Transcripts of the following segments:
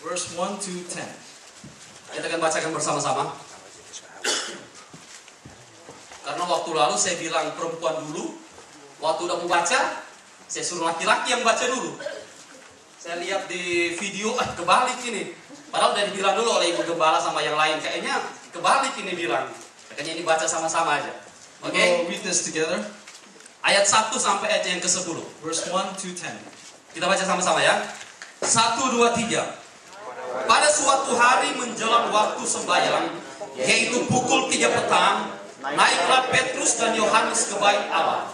verse 1 to 10. Kita akan bacakan bersama-sama. Karena waktu lalu saya bilang perempuan dulu, waktu udah mau baca, saya suruh laki-laki yang baca dulu. Saya lihat di video, kebalik ini. Padahal udah dibilang dulu oleh ibu gembala sama yang lain. Kayaknya kebalik ini bilang. Kayaknya ini baca sama-sama aja. Oke? We'll read this together. Ayat 1 sampai ayat yang ke-10. Verse 1 to 10. Kita baca sama-sama ya. 1, 2, 3. Pada suatu hari menjelang waktu sembahyang, yaitu pukul 3 petang, naiklah Petrus dan Yohanes ke bait Allah.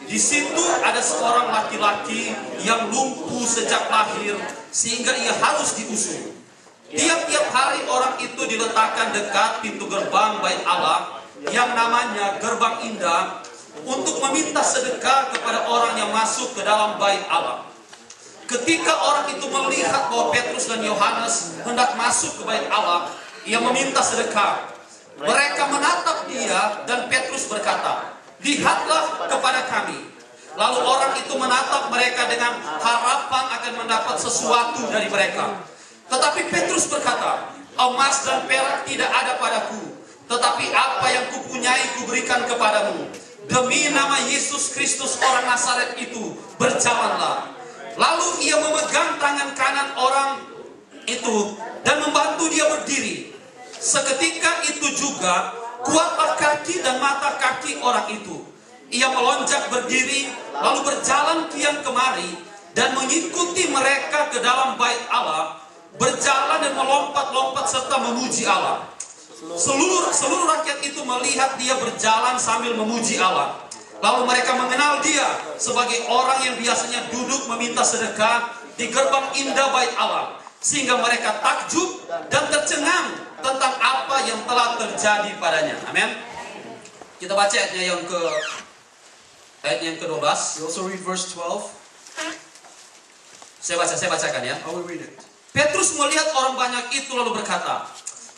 Di situ ada seorang laki-laki yang lumpuh sejak lahir, sehingga ia harus diusung. Tiap-tiap hari orang itu diletakkan dekat pintu gerbang bait Allah, yang namanya Gerbang Indah, untuk meminta sedekah kepada orang yang masuk ke dalam bait Allah. Ketika orang itu melihat bahwa Petrus dan Yohanes hendak masuk ke bait Allah, ia meminta sedekah. Mereka menatap dia dan Petrus berkata, "Lihatlah kepada kami." Lalu orang itu menatap mereka dengan harapan akan mendapat sesuatu dari mereka. Tetapi Petrus berkata, "Emas dan perak tidak ada padaku, tetapi apa yang kupunyai kuberikan kepadamu. Demi nama Yesus Kristus orang Nazaret itu, berjalanlah." Lalu ia memegang tangan kanan orang itu dan membantu dia berdiri. Seketika itu juga kuatlah kaki dan mata kaki orang itu. Ia melonjak berdiri, lalu berjalan kian kemari dan mengikuti mereka ke dalam bait Allah, berjalan dan melompat-lompat serta memuji Allah. Seluruh rakyat itu melihat dia berjalan sambil memuji Allah. Lalu mereka mengenal dia sebagai orang yang biasanya duduk meminta sedekah di gerbang indah bait Allah, sehingga mereka takjub dan tercengang tentang apa yang telah terjadi padanya. Amin. Kita baca ayat yang ke-12. We also read verse 12. Saya bacakan ya. I will read it. Petrus melihat orang banyak itu lalu berkata,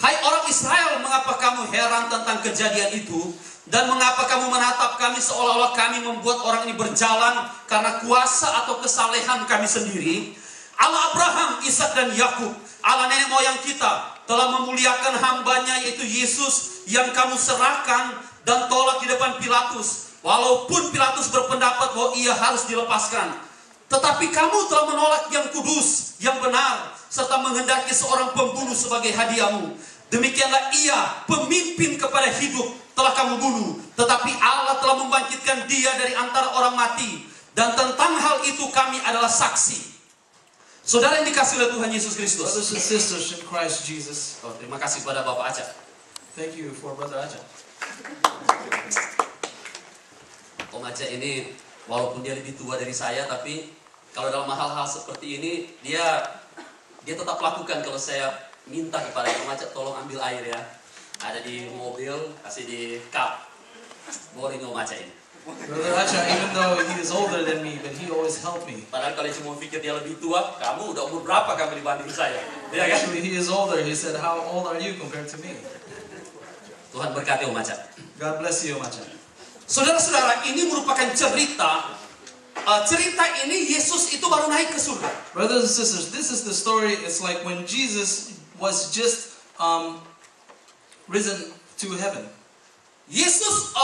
"Hai orang Israel, mengapa kamu heran tentang kejadian itu? Dan mengapa kamu menatap kami seolah-olah kami membuat orang ini berjalan karena kuasa atau kesalehan kami sendiri? Allah Abraham, Ishak dan Yakub, Allah nenek moyang kita, telah memuliakan hambanya yaitu Yesus yang kamu serahkan dan tolak di depan Pilatus. Walaupun Pilatus berpendapat bahwa ia harus dilepaskan. Tetapi kamu telah menolak yang kudus, yang benar, serta menghendaki seorang pembunuh sebagai hadiahmu. Demikianlah ia, pemimpin kepada hidup, telah kamu bunuh. Tetapi Allah telah membangkitkan dia dari antara orang mati. Dan tentang hal itu kami adalah saksi." Saudara yang dikasihi oleh Tuhan Yesus Kristus. Brothers and sisters in Christ Jesus. Oh, terima kasih kepada Bapak Aca. Thank you for Brother Aja. Om Aca ini walaupun dia lebih tua dari saya, tapi kalau dalam hal-hal seperti ini dia tetap lakukan. Kalau saya minta kepada Om Aca, tolong ambil air ya, ada di mobil, kasih di cup. Boleh Om Aca ini. Brother Acha, even though he is older than me, but he always helped me. Padahal kalau cuma pikir dia lebih tua, kamu udah umur berapa kamu dibanding saya? Ya kan? Actually, he is older. He said, "How old are you compared to me?" Tuhan berkati Om Aca. God bless you, Acha. Saudara-saudara, ini merupakan cerita ini Yesus itu baru naik ke surga. Brothers and sisters, this is the story. It's like when Jesus was just risen to heaven. Yesus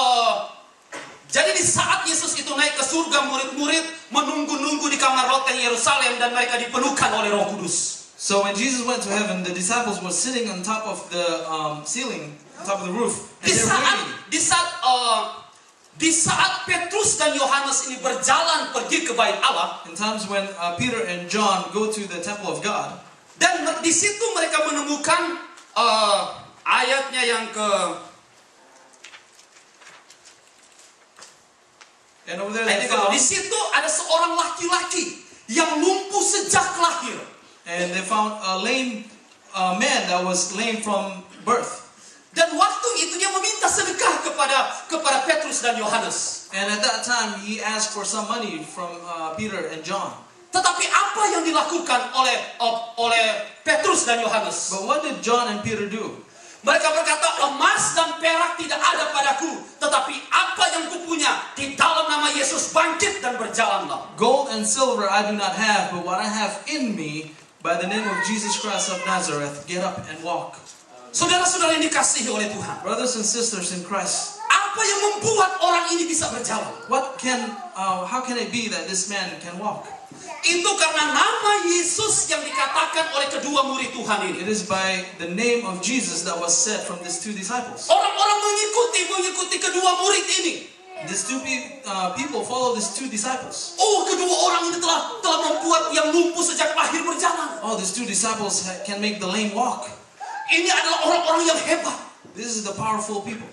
jadi di saat Yesus itu naik ke surga, murid-murid menunggu-nunggu di kamar loteng Yerusalem dan mereka dipenuhkan oleh Roh Kudus. So when Jesus went to heaven, the disciples were sitting on top of the ceiling, on top of the roof, and they were waiting. Di saat Petrus dan Yohanes ini berjalan pergi ke bait Allah, In times when Peter and John go to the temple of God, dan di situ mereka menemukan ayatnya yang and over there they di found, situ ada seorang laki-laki yang lumpuh sejak lahir. and they found a lame man that was lame from birth. Dan waktu itu dia meminta sedekah kepada Petrus dan Yohanes. And at that time, he asked for some money from Peter and John. Tetapi apa yang dilakukan oleh Petrus dan Yohanes? But what did John and Peter do? Mereka berkata, emas dan perak tidak ada padaku, tetapi apa yang kupunya, di dalam nama Yesus bangkit dan berjalanlah. Gold and silver I do not have, but what I have in me, By the name of Jesus Christ of Nazareth, get up and walk. Saudara-saudara yang dikasihi oleh Tuhan. Brothers and sisters in Christ. Apa yang membuat orang ini bisa berjalan? How can it be that this man can walk? Itu karena nama Yesus yang dikatakan oleh kedua murid Tuhan ini. It is by the name of Jesus that was said from these two disciples. Orang-orang mengikuti kedua murid ini. These two people follow these two disciples. Oh, kedua orang ini telah membuat yang lumpuh sejak lahir berjalan. Oh, these two disciples can make the lame walk. Ini adalah orang-orang yang hebat. This is the powerful people.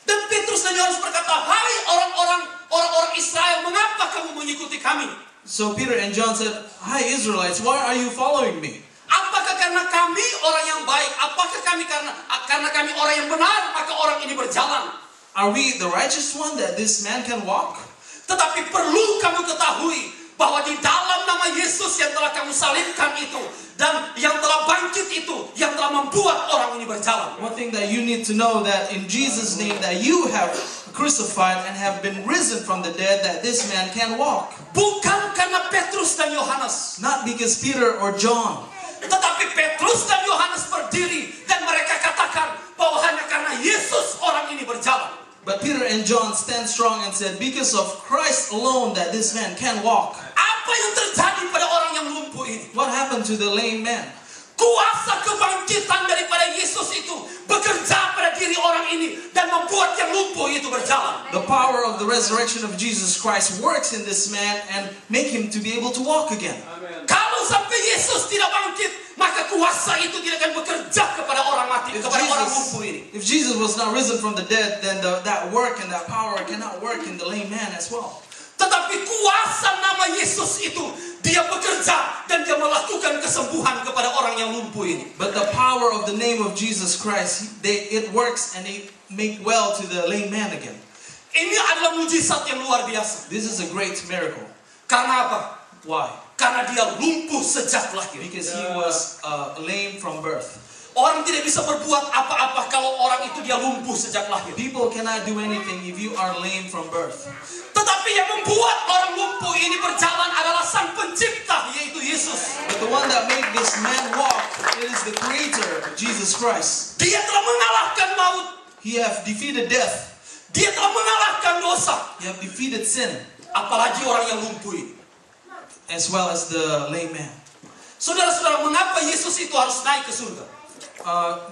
Dan Petrus dan Yohanes berkata, "Hai orang-orang Israel, mengapa kamu mengikuti kami?" So Peter and John said, "Hi Israelites, why are you following me? Apakah karena kami orang yang baik? Apakah kami karena kami orang yang benar, maka orang ini berjalan? Are we the righteous one that this man can walk?" Tetapi perlu kamu ketahui bahwa di dalam nama Yesus yang telah kamu salibkan itu dan yang telah bangkit itu yang telah membuat orang ini berjalan. One thing that you need to know, that in Jesus' name that you have crucified and have been risen from the dead, that this man can walk. Bukan karena Petrus dan Yohanes, Not because Peter or John, tetapi Petrus dan Yohanes berdiri dan mereka katakan bahwa hanya karena Yesus orang ini berjalan. but Peter and John stand strong and said, because of Christ alone that this man can walk. Apa yang terjadi pada orang yang lumpuh ini? What happened to the lame man? Kuasa kebangkitan daripada Yesus itu bekerja pada diri orang ini dan membuat yang lumpuh itu berjalan. The power of the resurrection of Jesus Christ works in this man and make him to be able to walk again. Kalau sampai Yesus tidak bangkit, maka kuasa itu tidak akan bekerja kepada orang mati, kepada orang lumpuh ini. If Jesus was not risen from the dead, then that work and that power cannot work in the lame man as well. Tetapi kuasa nama Yesus itu, dia bekerja dan dia melakukan kesembuhan kepada orang yang lumpuh ini. But the power of the name of Jesus Christ, it works and they make well to the lame man again. Ini adalah mujizat yang luar biasa. This is a great miracle. Karena apa? Why? Karena dia lumpuh sejak lahir. Because he was lame from birth. Orang tidak bisa berbuat apa-apa kalau orang itu dia lumpuh sejak lahir. People cannot do anything if you are lame from birth. Tetapi yang membuat orang lumpuh ini berjalan adalah Sang Pencipta, yaitu Yesus. But the one that made this man walk, it is the Creator, Jesus Christ. Dia telah mengalahkan maut. He have defeated death. Dia telah mengalahkan dosa. He have defeated sin, Apalagi orang yang lumpuh ini. as well as the lame man. Saudara-saudara, mengapa Yesus itu harus naik ke surga?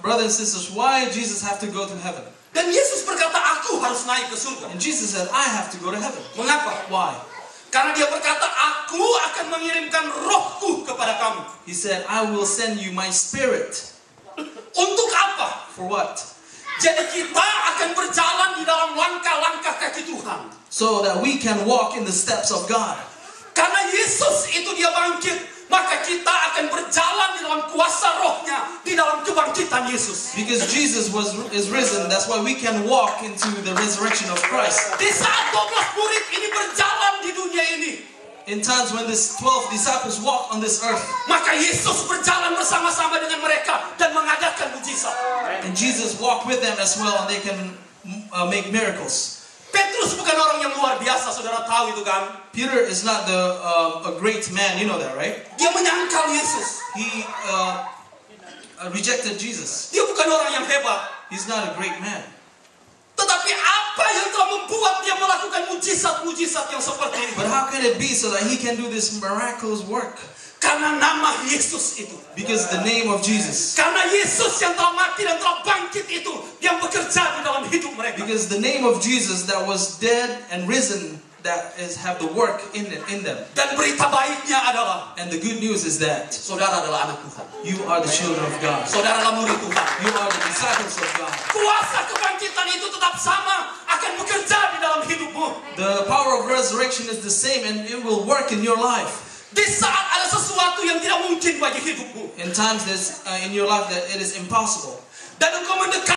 Brothers and sisters, why Jesus have to go to heaven? Dan Yesus berkata, aku harus naik ke surga. And Jesus said, I have to go to heaven. Mengapa? Why? Karena dia berkata, aku akan mengirimkan rohku kepada kamu. He said, I will send you my spirit. Untuk apa? For what? Jadi kita akan berjalan di dalam langkah-langkah kaki Tuhan. So that we can walk in the steps of God. Karena Yesus itu dia bangkit, maka kita akan berjalan di dalam kuasa rohnya, di dalam kebangkitan Yesus. Because Jesus is risen, that's why we can walk into the resurrection of Christ. Di saat 12 murid ini berjalan di dunia ini, In times when these 12 disciples walk on this earth, maka Yesus berjalan bersama-sama dengan mereka dan mengadakan mujizat. and Jesus walked with them as well, and they can make miracles. Petrus bukan orang yang luar biasa, saudara tahu itu kan? Peter is not a great man, you know that, right? Dia menyangkal Yesus. He rejected Jesus. Dia bukan orang yang hebat. He's not a great man. Tetapi apa yang telah membuat dia melakukan mujizat-mujizat yang seperti ini? But how can it be so that he can do this miraculous work? Karena nama Yesus itu. Because the name of Jesus. Karena Yesus yang telah mati dan telah bangkit itu yang bekerja di dalam hidup mereka. Because the name of Jesus that was dead and risen, that have the work in them. Dan berita baiknya adalah, And the good news is that saudara adalah anak Tuhan. you are the children of God. Saudara adalah murid Tuhan. You are the disciples of God. Kuasa kebangkitan itu tetap sama, akan bekerja di dalam hidupmu. The power of resurrection is the same, and it will work in your life. Di saat ada sesuatu yang tidak mungkin bagi hidupmu, In times in your life that it is impossible. dan engkau mendekat